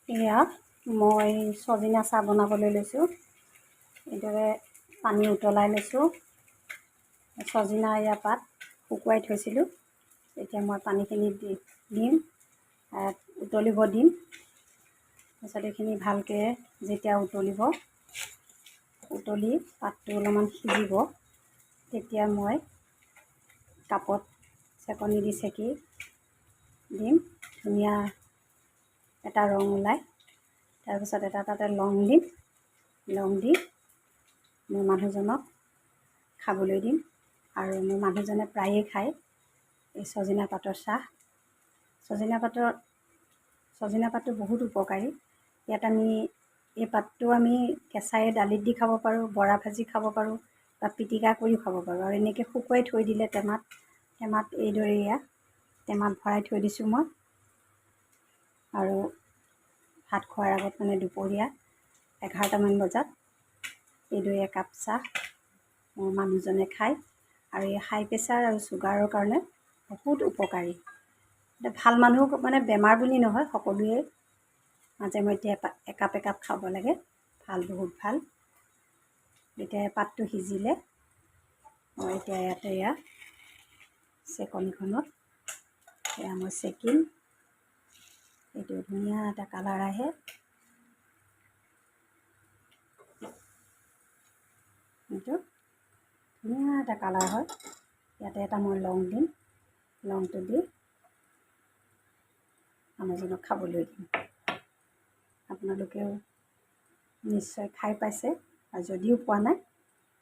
এয়া মই ছজিনা চাহ বনাবলৈ লৈছোঁ। এইদৰে পানী উতলাই লৈছোঁ। ছজিনা এয়া পাত শুকুৱাই থৈছিলোঁ। এতিয়া মই পানীখিনি দিম, উতলিব দিম। তাৰপিছত এইখিনি ভালকৈ যেতিয়া উতলি পাতটো অলপমান সিজিব, তেতিয়া মই কাপত চেকনি দি চেকি দিম। ধুনীয়া এটা ৰং ওলায়। তাৰপিছত তাতে লং দিম। লং দি মোৰ মানুহজনক খাবলৈ দিম। আৰু মোৰ মানুহজনে প্ৰায়ে খায় এই ছজিনা পাতৰ চাহ। ছজিনা পাতটো বহুত উপকাৰী। ইয়াত এই পাতটো আমি কেঁচাই দালিত দি খাব পাৰোঁ, বৰা ভাজি খাব পাৰোঁ বা পিটিকা কৰিও খাব পাৰোঁ। আৰু এনেকৈ শুকুৱাই থৈ দিলে টেমাত এইদৰে টেমাত ভৰাই থৈ দিছোঁ মই। আৰু ভাত খোৱাৰ আগত মানে দুপৰীয়া 11টামান বজাত এইদৰে একাপ চাহ মোৰ মানুহজনে খায়। আৰু এই হাই প্ৰেছাৰ আৰু চুগাৰৰ কাৰণে বহুত উপকাৰী। ভাল মানুহ মানে বেমাৰ বুলি নহয়, সকলোৱে মাজে মধ্যে একাপ খাব লাগে। বহুত ভাল। এতিয়া পাতটো সিজিলে মই এতিয়া এয়া চেকনিখনত মই চেকিম। এইটো ধুনীয়া এটা কালাৰ আহে। এইটো ধুনীয়া এটা কালাৰ হয়। ইয়াতে এটা মই লং দিম। লংটো দি মানুহজনক খাবলৈ দিম। আপোনালোকেও নিশ্চয় খাই পাইছে, আৰু যদিও পোৱা নাই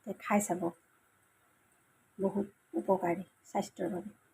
তে খাই চাব। বহুত উপকাৰী স্বাস্থ্যৰ বাবে।